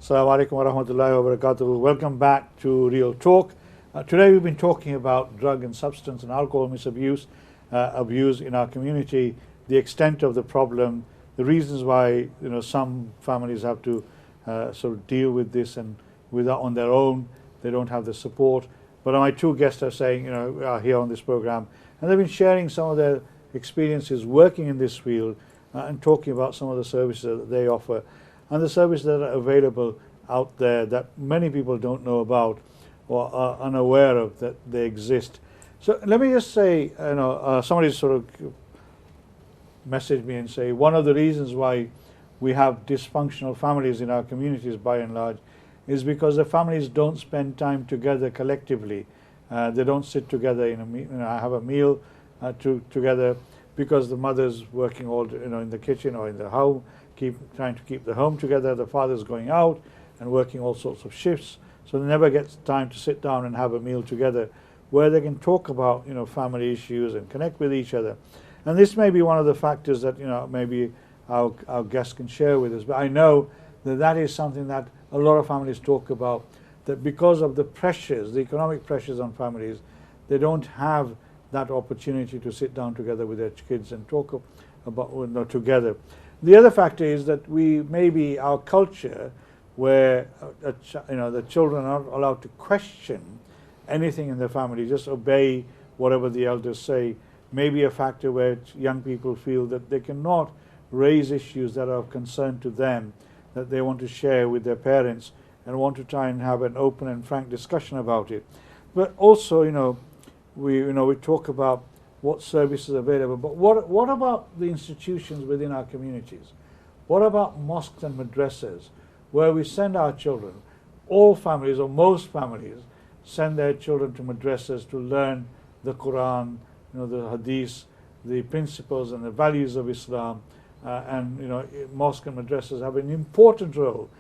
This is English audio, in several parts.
Assalamu alaikum wa rahmatullahi wa barakatuh. Welcome back to Real Talk. Today we've been talking about drug and substance and alcohol misabuse, abuse in our community, the extent of the problem, the reasons why some families have to sort of deal with this and without on their own, they don't have the support. But my two guests are saying, are here on this program, and they've been sharing some of their experiences working in this field and talking about some of the services that they offer and the services that are available out there that many people don't know about or are unaware of that they exist. So let me just say, somebody sort of messaged me and say one of the reasons why we have dysfunctional families in our communities by and large is because the families don't spend time together collectively. They don't sit together have a meal together because the mother's working all in the kitchen or in the home, trying to keep the home together. The father's going out and working all sorts of shifts, so they never get time to sit down and have a meal together where they can talk about family issues and connect with each other. And this may be one of the factors that maybe our guests can share with us. But I know that is something that a lot of families talk about, that because of the pressures, the economic pressures on families, they don't have that opportunity to sit down together with their kids and talk about together. The other factor is that maybe our culture, where the children are not allowed to question anything in the family, just obey whatever the elders say, may be a factor where young people feel that they cannot raise issues that are of concern to them, that they want to share with their parents and want to try and have an open and frank discussion about it. But also, we talk about what services are available, but what about the institutions within our communities? What about mosques and madrasas, where we send our children? All families, or most families, send their children to madrasas to learn the Quran, the Hadith, the principles and the values of Islam, and mosques and madrasas have an important role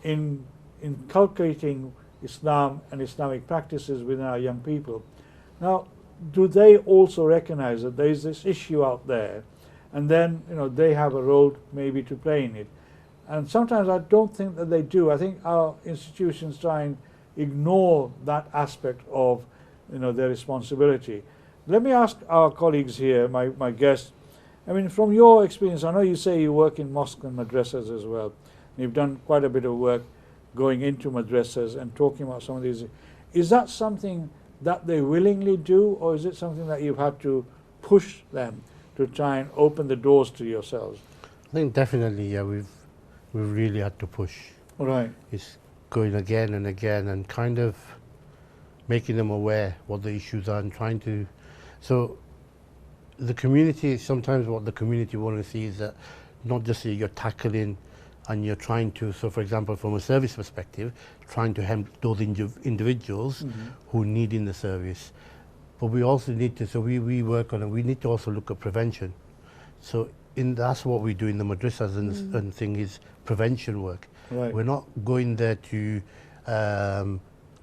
in inculcating Islam and Islamic practices within our young people. Now, do they also recognize that there is this issue out there, and then they have a role maybe to play in it? And sometimes I don't think that they do. I think our institutions try and ignore that aspect of their responsibility. Let me ask our colleagues here, my guests, from your experience, I know you say you work in mosques and madrasas as well. You've done quite a bit of work going into madrasas and talking about some of these. Is that something that they willingly do, or is it something that you've had to push them to try and open the doors to yourselves? I think definitely, yeah, we've really had to push. Right. It's going again and again and kind of making them aware what the issues are and trying to. So the community, sometimes what the community want to see is that not just you're tackling and you're trying to, so for example, from a service perspective, trying to help those individuals who need in the service. But we also need to, so we work on it, we need to also look at prevention. So that's what we do in the madrasas and thing is prevention work. Right. We're not going there to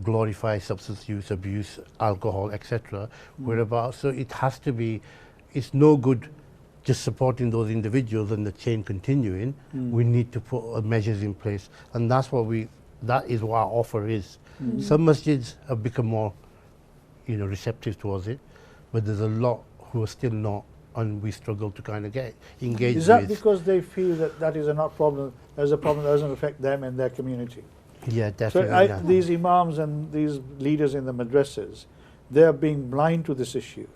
glorify substance use, abuse, alcohol, etc. We're about, so it has to be, it's no good just supporting those individuals and the chain continuing. We need to put measures in place, and that is what our offer is. Some masjids have become more receptive towards it, but there's a lot who are still not, and we struggle to kind of get engaged with. Is that because they feel that is a problem that doesn't affect them and their community? Yeah, definitely. So these imams and these leaders in the madrasas, they are being blind to this issue.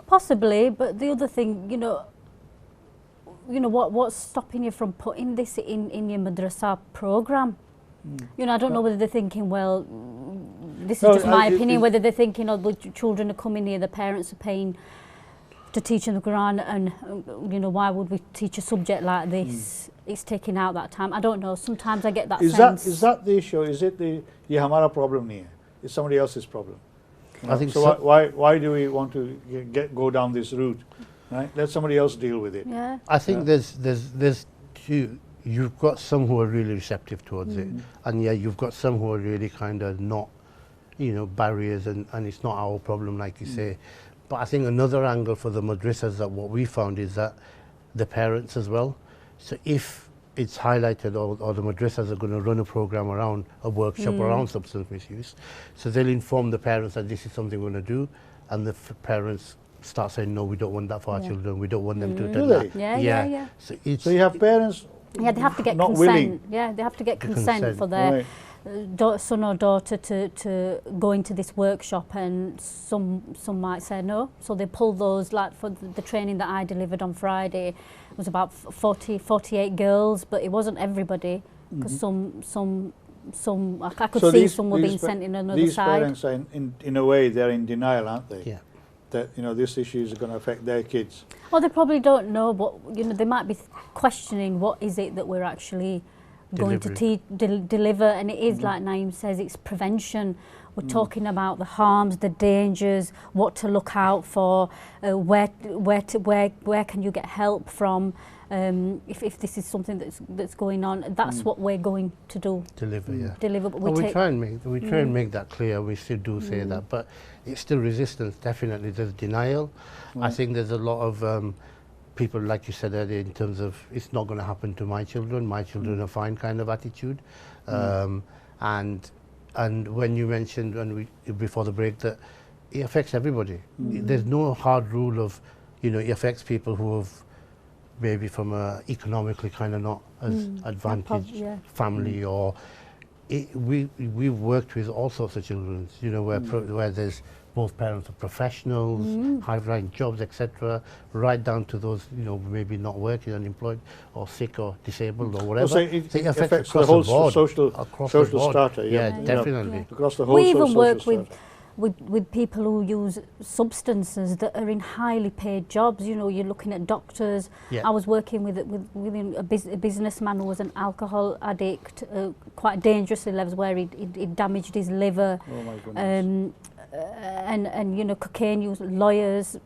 Possibly, but the other thing, what's stopping you from putting this in your madrasa program? I don't know whether they're thinking, well, this is just my opinion, whether they're thinking, the children are coming here, the parents are paying to teach them the Quran, and why would we teach a subject like this? It's taking out that time. I don't know. Sometimes I get that sense. Is that the issue? Is it the hamara problem here? It's somebody else's problem. I think so. Why do we want to go down this route? Right? Let somebody else deal with it. Yeah. I think there's two. You've got some who are really receptive towards it, and you've got some who are really kind of not, barriers, and it's not our problem, like you say. But I think another angle for the madrasas that what we found is that the parents as well. So if it's highlighted, or the madrasas are going to run a program around a workshop around substance misuse. So they'll inform the parents that this is something we're going to do, and the parents start saying, no, we don't want that for our children. We don't want them to attend Do that. they? Yeah. So you have parents Yeah, they have to get not consent. willing. Yeah, they have to get consent, consent. for their Right. son or daughter to go into this workshop, and some might say no. So they pull those, like for the training that I delivered on Friday, it was about 48 girls, but it wasn't everybody, because some I could So see these- some were these being pa- sent in another These side. parents are in a way they're in denial, aren't they? Yeah. That this issue is going to affect their kids. Or they probably don't know, but they might be questioning what is it that we're actually going to deliver, and it is like Naeem says, it's prevention. We're talking about the harms, the dangers, what to look out for, where can you get help from, if this is something that's going on. That's what we're going to do. Deliver, but we try and make that clear. We still do say that, but it's still resistance. Definitely, there's denial. I think there's a lot of people, like you said earlier, in terms of it's not going to happen to my children are fine kind of attitude. And when you mentioned before the break that it affects everybody, there's no hard rule of it affects people who have maybe from a economically kind of not as advantaged family, or we've worked with all sorts of children, where there's both parents are professionals, high-rank jobs, etc., right down to those, maybe not working, unemployed, or sick, or disabled, or whatever. So it affects across the whole board, social strata. Yeah, definitely. Across the whole We even social work strata. with people who use substances that are in highly paid jobs. You're looking at doctors. Yeah. I was working with a businessman who was an alcohol addict, quite dangerously levels, where he damaged his liver. Oh my goodness. And cocaine use, lawyers,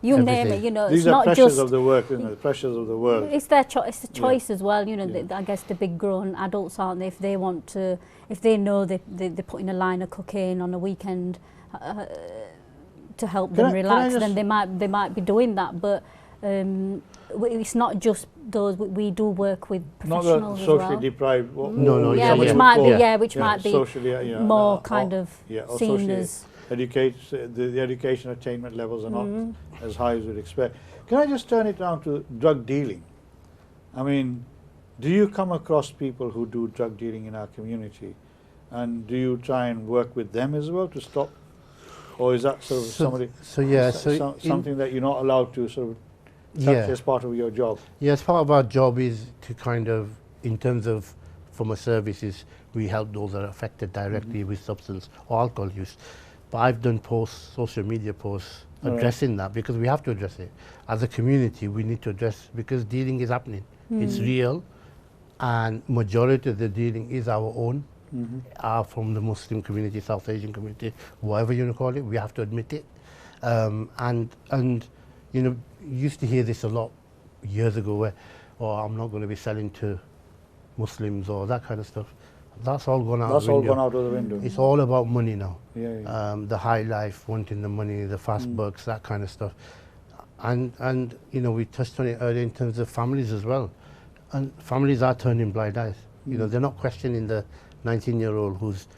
you name it. These it's are not pressures just of the work, isn't it? The pressures of the world. it's their it's a choice as well. I guess the big grown adults, aren't they? If they want to, if they know they're putting a line of cocaine on a weekend to help them relax, then they might be doing that. But it's not just those. We do work with professionals Not the as socially well. deprived. Which might be socially, more kind of or seen socially as the education attainment levels are not as high as we'd expect. Can I just turn it down to drug dealing? I mean, do you come across people who do drug dealing in our community, and do you try and work with them as well to stop, or is that sort of something that you're not allowed to sort of touch as part of your job? Yes, part of our job is to kind of, in terms of from a services, we help those that are affected directly with substance or alcohol use. But I've done social media posts addressing that, because we have to address it. As a community, we need to address, because dealing is happening. It's real, and majority of the dealing is our own, are from the Muslim community, South Asian community, whatever you want to call it. We have to admit it. And you used to hear this a lot years ago, where, I'm not going to be selling to Muslims or that kind of stuff. That's all gone out. That's all gone out of the window. It's all about money now. The high life, wanting the money, the fast bucks, that kind of stuff. And we touched on it earlier in terms of families as well. And families are turning blind eyes. They're not questioning the 19-year-old who's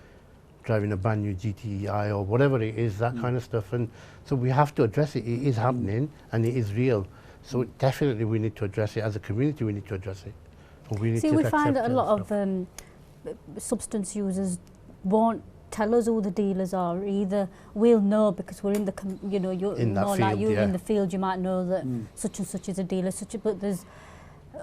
driving a brand new GTI or whatever it is, that kind of stuff. And so we have to address it. It is happening, and it is real. So definitely we need to address it. As a community, we need to address it. We need we find that a lot of substance users won't tell us who the dealers are. Either we'll know because we're in the you're in that more field, like you in the field, you might know that such and such is a dealer, but there's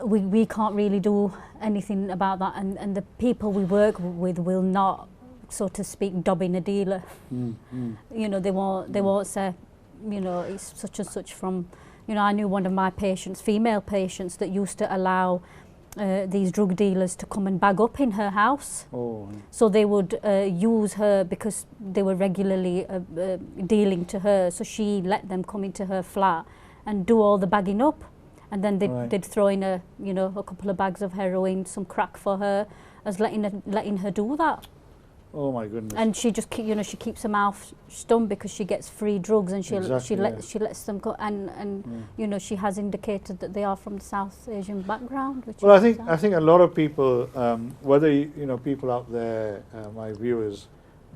we can't really do anything about that, and the people we work with will not, so to speak, dob in a dealer. They won't say it's such and such from. I knew one of my patients, female patients, that used to allow these drug dealers to come and bag up in her house. So they would use her because they were regularly dealing to her. So she let them come into her flat and do all the bagging up, and then they'd throw in a couple of bags of heroin, some crack for her, as letting her do that. Oh my goodness. And she just she keeps her mouth stum because she gets free drugs, and she lets them go, and she has indicated that they are from the South Asian background. Which well, I think a lot of people, whether people out there, my viewers,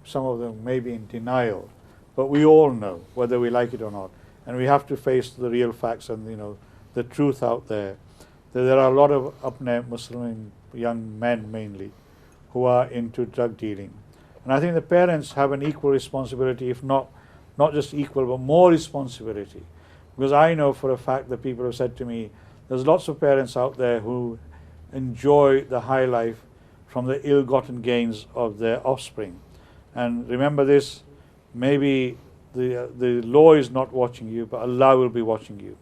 some of them may be in denial, but we all know, whether we like it or not, and we have to face the real facts and the truth out there, that there are a lot of Apne Muslim young men mainly who are into drug dealing. And I think the parents have an equal responsibility, if not just equal, but more responsibility. Because I know for a fact that people have said to me, there's lots of parents out there who enjoy the high life from the ill-gotten gains of their offspring. And remember this, maybe the law is not watching you, but Allah will be watching you.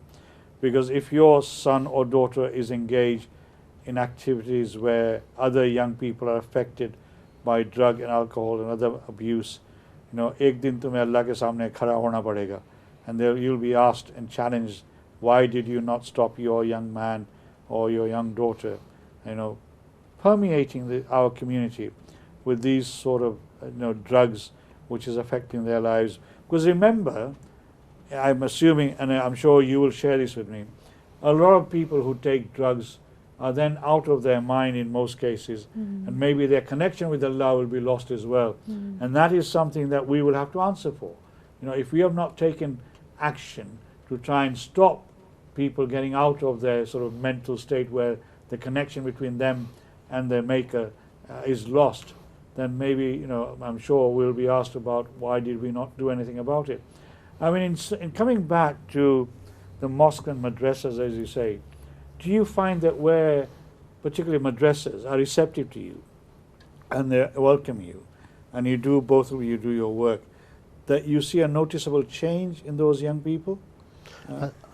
Because if your son or daughter is engaged in activities where other young people are affected by drug and alcohol and other abuse, ek din tumhe Allah ke samne khada hona padega, and there you'll be asked and challenged, why did you not stop your young man or your young daughter, permeating our community with these sort of drugs which is affecting their lives. Because remember, I'm assuming, and I'm sure you will share this with me, a lot of people who take drugs are then out of their mind in most cases, and maybe their connection with Allah will be lost as well. And that is something that we will have to answer for. If we have not taken action to try and stop people getting out of their sort of mental state where the connection between them and their maker is lost, then maybe, I'm sure we'll be asked about why did we not do anything about it. I mean, in coming back to the mosque and madrasas, as you say, do you find that where particularly madrasas are receptive to you and they welcome you, and both of you do your work, that you see a noticeable change in those young people?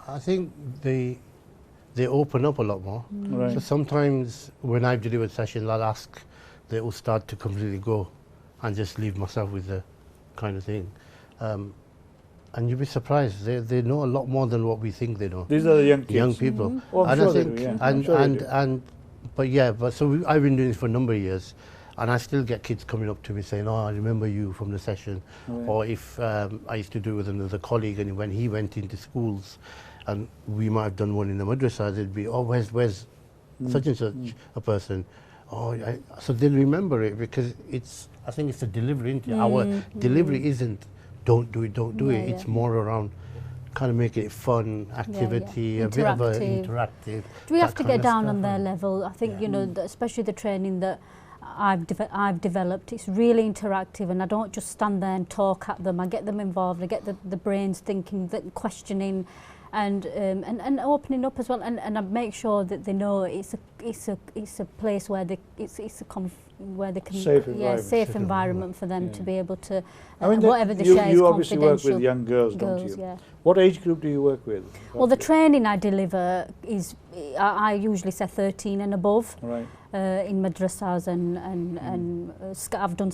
I think they open up a lot more. Right. So sometimes when I've delivered sessions, I'll ask the ustad to completely go and just leave myself with the kind of thing. And you'll be surprised, they know a lot more than what we think they know. These are the young kids. Young people. Oh, I'm And sure I they think, do, yeah. and, I'm sure they and, do. and, I've been doing this for a number of years, and I still get kids coming up to me saying, oh, I remember you from the session. Right. Or if I used to do it with another colleague, and when he went into schools, and we might have done one in the madrasa, they'd be, oh, where's such and such a person? Oh, so they'll remember it, because I think it's the delivery, isn't it? Our delivery isn't, don't do it. It's more around kind of making it fun, activity, a bit of a interactive. Do we have to get down on their level? I think, especially the training that I've developed, it's really interactive, and I don't just stand there and talk at them. I get them involved, I get the brains thinking, questioning, and opening up as well, and I make sure that they know it's a place where where they can safe environment for them to be able to whatever they share is confidential. You obviously work with young girls, don't you? Yeah. What age group do you work with? Well, the training I deliver is I usually say 13 and above. Right. In madrasas and I've done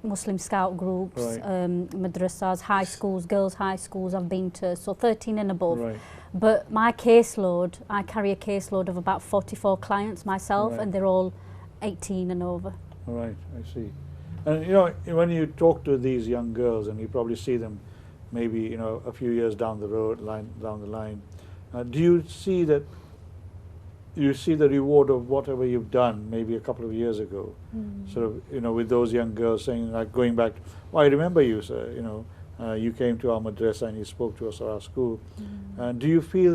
Muslim scout groups, Right. madrasas, high schools, girls' high schools I've been to, so 13 and above. Right. But my caseload, I carry a caseload of about 44 clients myself, Right. and they're all 18 and over. Right, I see. And when you talk to these young girls, and you probably see them maybe a few years down the line, do you see that? You see the reward of whatever you've done maybe a couple of years ago, sort of with those young girls saying, like, going back, I remember you, sir, you came to our madrasa and you spoke to us at our school. Do you feel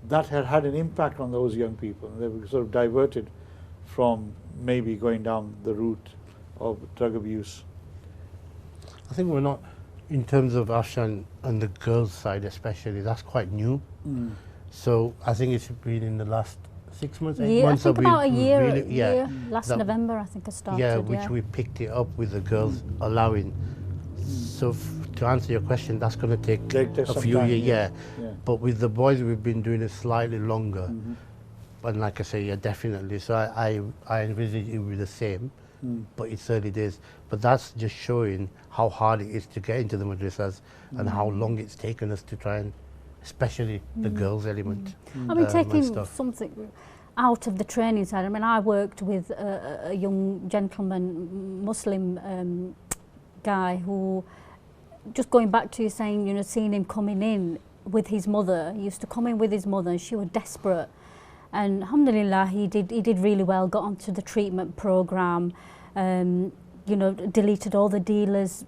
that had an impact on those young people? They were sort of diverted from maybe going down the route of drug abuse? I think we're not, in terms of Afshan and the girls' side especially, that's quite new. So I think it's been in the last 6 months, 8 months. I think about a year, really, last November I think I started. Yeah, which we picked it up with the girls allowing. So to answer your question, that's going to take a few years, yeah. But with the boys we've been doing it slightly longer. And like I say, yeah, definitely. So I envisage it will be the same, but it's early days. But that's just showing how hard it is to get into the madrasas and how long it's taken us to try and, especially the girls element. I mean, taking something, out of the training side. I mean, I worked with a young gentleman, Muslim guy, who, just going back to you saying, you know, seeing him coming in with his mother, he used to come in with his mother and she was desperate. And alhamdulillah, he did really well, got onto the treatment program, you know, deleted all the dealers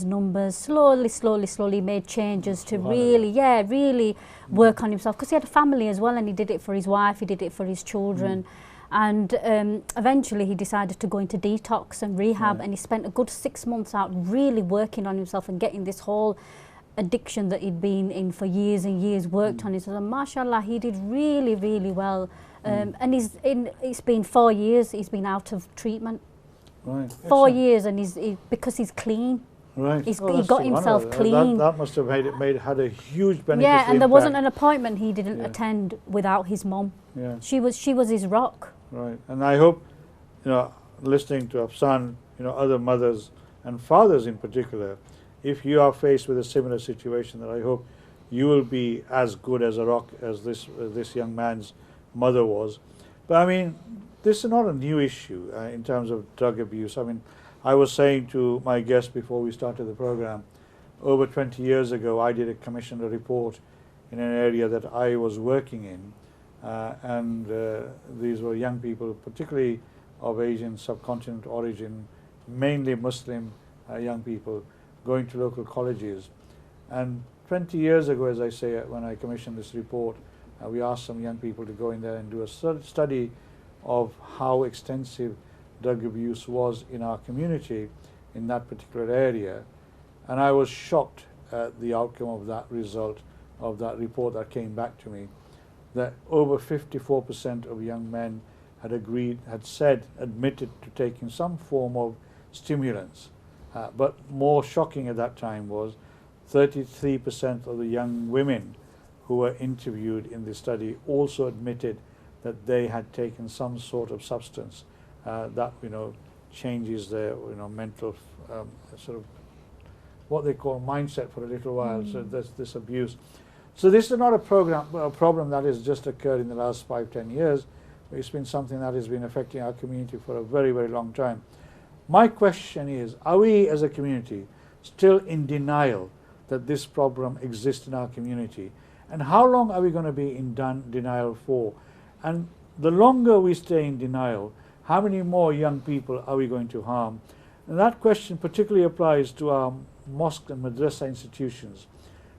numbers, slowly made changes to really work on himself, because he had a family as well, and he did it for his wife, he did it for his children. And eventually he decided to go into detox and rehab, and he spent a good 6 months out really working on himself and getting this whole addiction that he'd been in for years and years worked on himself. And mashallah, he did really well. And it's been 4 years he's been out of treatment. Right. 4 years, and because he's clean. Right. He got himself clean. That must have had a huge benefit. Yeah, and there wasn't an appointment he didn't attend without his mum. Yeah. She was his rock. Right. And I hope, you know, listening to Afsan, you know, other mothers and fathers in particular, if you are faced with a similar situation, that I hope you will be as good as a rock as this young man's mother was. But I mean, this is not a new issue in terms of drug abuse. I mean, I was saying to my guest before we started the program, over 20 years ago, I commissioned a report in an area that I was working in, and these were young people, particularly of Asian subcontinent origin, mainly Muslim young people, going to local colleges. And 20 years ago, as I say, when I commissioned this report, we asked some young people to go in there and do a study of how extensive drug abuse was in our community in that particular area. And I was shocked at the outcome of that result, of that report that came back to me, that over 54% of young men had admitted to taking some form of stimulants. But more shocking at that time was 33% of the young women who were interviewed in the study also admitted that they had taken some sort of substance that, you know, changes their, you know, mental sort of what they call mindset for a little while. So there's this abuse. So this is not a problem that has just occurred in the last 5-10 years. It's been something that has been affecting our community for a very long time. My question is, are we as a community still in denial that this problem exists in our community? And how long are we going to be in denial for? And the longer we stay in denial, how many more young people are we going to harm? And that question particularly applies to our mosque and madrasa institutions.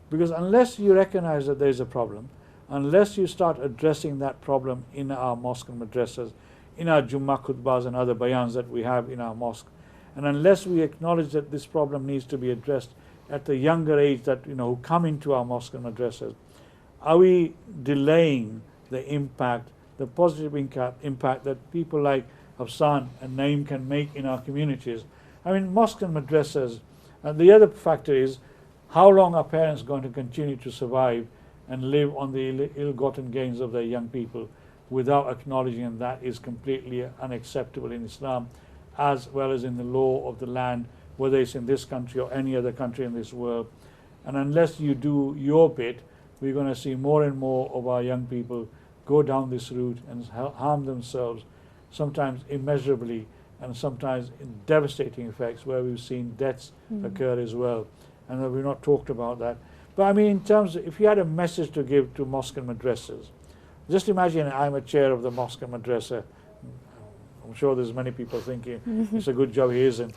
Because unless you recognize that there is a problem, unless you start addressing that problem in our mosque and madrasas, in our Jummah khutbahs and other bayans that we have in our mosque, and unless we acknowledge that this problem needs to be addressed at the younger age that, you know, who come into our mosque and madrasas, are we delaying the impact, the positive impact that people like Afsan and Naeem can make in our communities? I mean, mosques and madrasas, and the other factor is, how long are parents going to continue to survive and live on the ill-gotten gains of their young people without acknowledging that is completely unacceptable in Islam, as well as in the law of the land, whether it's in this country or any other country in this world. And unless you do your bit, we're going to see more and more of our young people go down this route and harm themselves, sometimes immeasurably, and sometimes in devastating effects, where we've seen deaths occur as well. And we've not talked about that. But I mean, in terms of, if you had a message to give to mosque and madrasas, just imagine I'm a chair of the mosque and madrasa. I'm sure there's many people thinking it's a good job he isn't.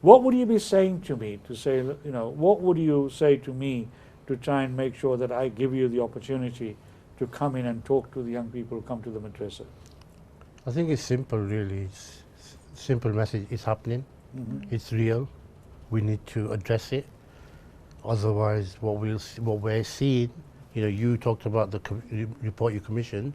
What would you be saying to me to say, you know, what would you say to me to try and make sure that I give you the opportunity to come in and talk to the young people who come to the madrasa? I think it's simple, really. It's simple message. It's happening. It's real. We need to address it. Otherwise, what we're seeing, you know, you talked about the report you commissioned.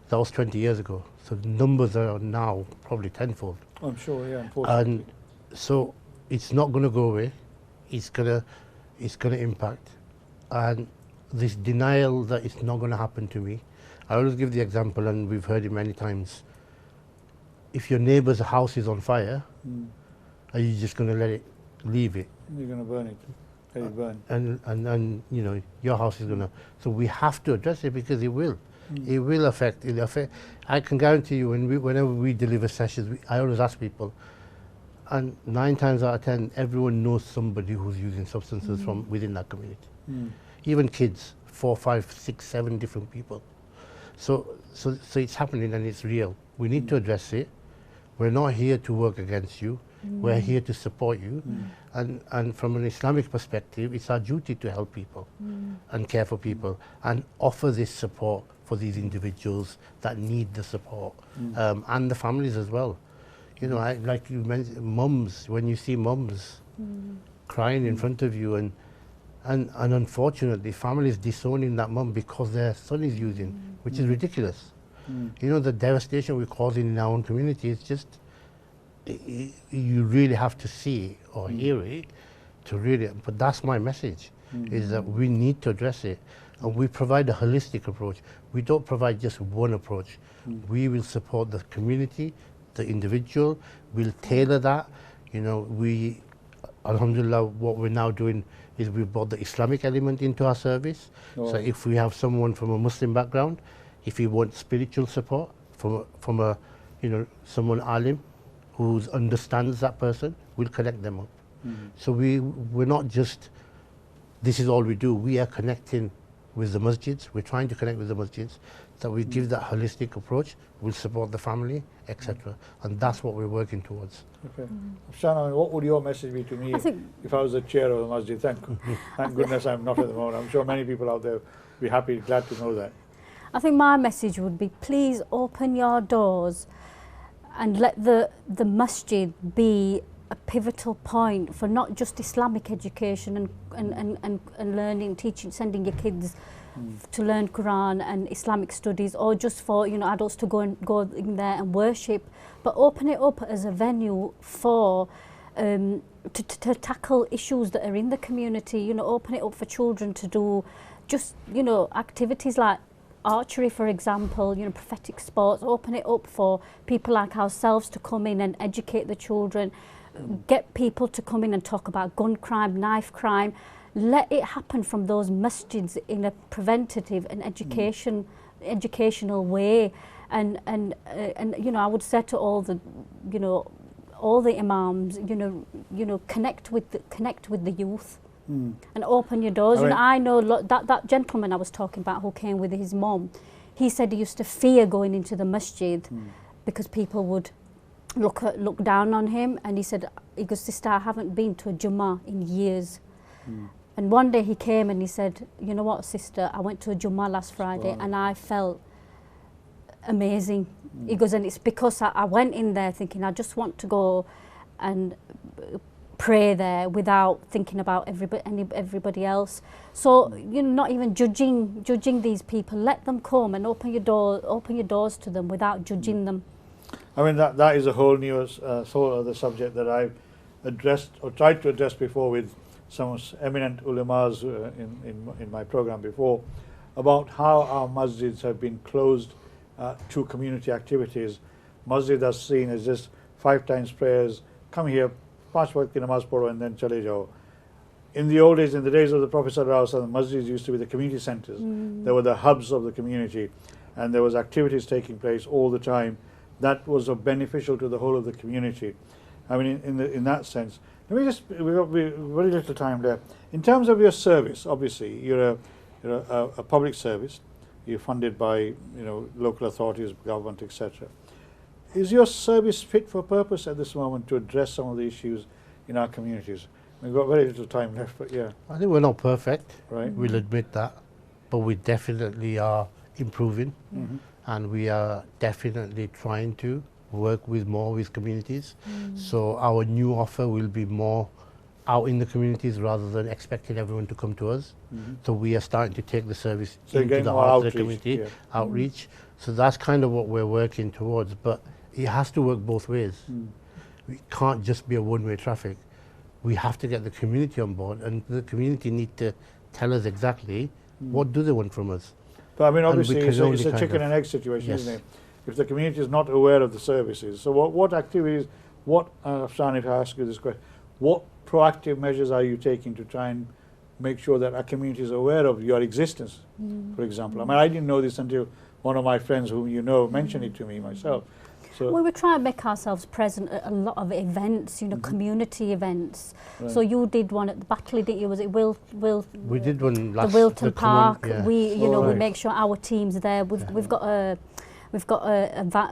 That was 20 years ago. So the numbers are now probably tenfold. I'm sure, yeah, unfortunately. And so it's not going to go away. It's gonna impact. And this denial that it's not going to happen to me. I always give the example, and we've heard it many times. If your neighbor's house is on fire, are you just going to leave it? You're going to burn it. Let it burn. And you know, your house is going to. So we have to address it, because it will. It will affect. It'll affect. I can guarantee you, whenever we deliver sessions, I always ask people, and 9 times out of 10, everyone knows somebody who's using substances from within that community. Even kids, 4, 5, 6, 7 different people. So it's happening and it's real. We need to address it. We're not here to work against you. We're here to support you. And from an Islamic perspective, it's our duty to help people and care for people and offer this support for these individuals that need the support, and the families as well. You know, like you mentioned, mums, when you see mums crying in front of you, and unfortunately families disowning that mum because their son is using, which is ridiculous. You know, the devastation we're causing in our own community is just, you really have to see or hear it to really, but that's my message, is that we need to address it, and we provide a holistic approach. We don't provide just one approach. We will support the community, the individual, we'll tailor that. You know, we, alhamdulillah, what we're now doing is we've brought the Islamic element into our service. So if we have someone from a Muslim background, if he wants spiritual support from a you know, someone alim who understands that person, we'll connect them up. So we're not just, this is all we do. We are connecting with the masjids. We're trying to connect with the masjids, that we give that holistic approach. We'll support the family, etc. And that's what we're working towards. Okay. Shana, what would your message be to me if I was the chair of the masjid? Thank goodness I'm not at the moment. I'm sure many people out there will be happy, glad to know that. I think my message would be, please open your doors and let the masjid be a pivotal point for not just Islamic education and learning, teaching, sending your kids to learn Quran and Islamic studies, or just for, you know, adults to go in there and worship, but open it up as a venue for to tackle issues that are in the community. You know, open it up for children to do just, you know, activities like archery, for example, you know, prophetic sports. Open it up for people like ourselves to come in and educate the children, get people to come in and talk about gun crime, knife crime. Let it happen from those masjids in a preventative and educational way, and you know, I would say to all the, you know, all the imams, you know, connect with the youth. And open your doors. I know that gentleman I was talking about who came with his mom, he said he used to fear going into the masjid because people would look down on him, and he goes, sister, I haven't been to a Jummah in years. And one day he came and he said, you know what, sister, I went to a Jummah last Friday and I felt amazing. He goes, and it's because I went in there thinking I just want to go and pray there without thinking about everybody else. So, you know, not even judging these people. Let them come and open your doors to them without judging them. I mean, that is a whole new sort of the subject that I've addressed or tried to address before with some eminent ulamas in my program before, about how our masjids have been closed to community activities. Masjid is seen as just 5 times prayers, come here, 5 waqt ki namaz padho and then chale jao. In the old days, in the days of the Prophet ﷺ, masjids used to be the community centers. They were the hubs of the community, and there was activities taking place all the time that was beneficial to the whole of the community. I mean, in that sense. Let me just, we've got very little time left. In terms of your service, obviously, you're a public service. You're funded by, you know, local authorities, government, etc. Is your service fit for purpose at this moment to address some of the issues in our communities? We've got very little time left, but yeah. I think we're not perfect. Right. We'll admit that, but we definitely are improving, and we are definitely trying to work more with communities. So our new offer will be more out in the communities rather than expecting everyone to come to us. So we are starting to take the service into the heart of the community, outreach. So that's kind of what we're working towards, but it has to work both ways. We can't just be a one-way traffic. We have to get the community on board, and the community need to tell us exactly what do they want from us. But I mean, obviously, it's a chicken and egg situation, isn't it? If the community is not aware of the services, so what activities, Afshan, if I ask you this question, what proactive measures are you taking to try and make sure that our community is aware of your existence, for example? I mean, I didn't know this until one of my friends whom you know mentioned it to me myself. So we were trying to make ourselves present at a lot of events, you know, community events. Right. So you did one at the Batley, didn't you? Was it We did one the last Wilton Park? yeah. We, you know, Right. we make sure our team's there. We've got a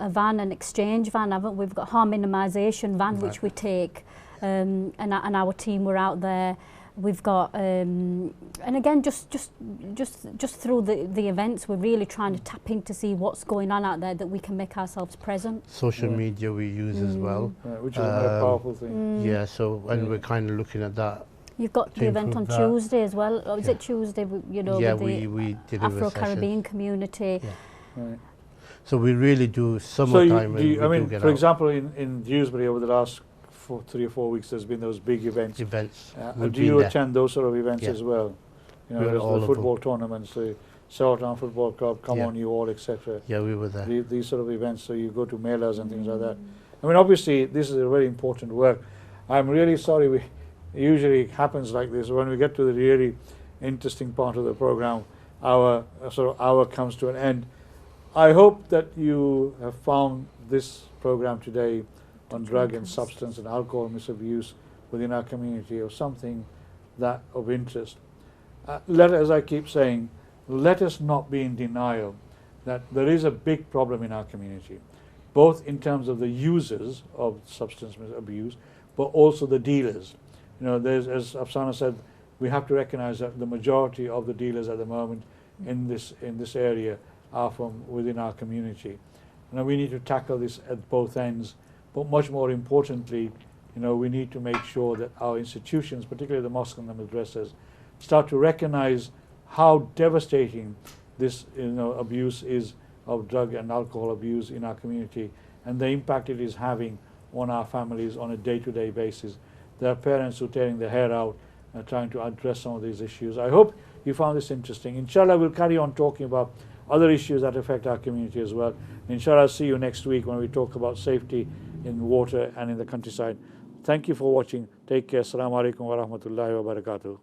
van, an exchange van, haven't we? We've got harm minimisation van, Right. which we take, and our team were out there. We've got, and again, just through the events, we're really trying to tap in to see what's going on out there, that we can make ourselves present. Social Yeah. media we use as well. which is a very powerful thing. Yeah, so and Yeah. we're kind of looking at that. You've got To the event on improve that. Tuesday as well. Or is Yeah. it Tuesday? You know, Yeah, with the we did a Afro-Caribbean community. Yeah. Right. So we really do So summertime. do you, and I we do mean, get for out. example, in Dewsbury over the last 3 or 4 weeks, there's been those big events. Events. Do We've you been there. attend those sort of events Yeah. as well? You know, We're there's all the of football tournaments, the Southampton Football Club, Come Yeah. On You All, etc. Yeah, we were there. These sort of events, so you go to melas and things like that. I mean, obviously, this is a very important work. I'm really sorry it usually happens like this. When we get to the really interesting part of the program, our sort of hour comes to an end. I hope that you have found this program today on drug and substance and alcohol misabuse within our community or something that of interest. As I keep saying, let us not be in denial that there is a big problem in our community, both in terms of the users of substance abuse, but also the dealers. You know, there's, as Afsana said, we have to recognize that the majority of the dealers at the moment in this area are from within our community. Now we need to tackle this at both ends, but much more importantly, you know, we need to make sure that our institutions, particularly the mosques and the madrasas, start to recognize how devastating this, you know, abuse is of drug and alcohol abuse in our community, and the impact it is having on our families on a day-to-day basis. There are parents who are tearing their hair out trying to address some of these issues. I hope you found this interesting. Inshallah, we'll carry on talking about other issues that affect our community as well. Inshallah, I'll see you next week when we talk about safety in water and in the countryside. Thank you for watching. Take care. Assalamu alaikum wa rahmatullahi wa barakatuh.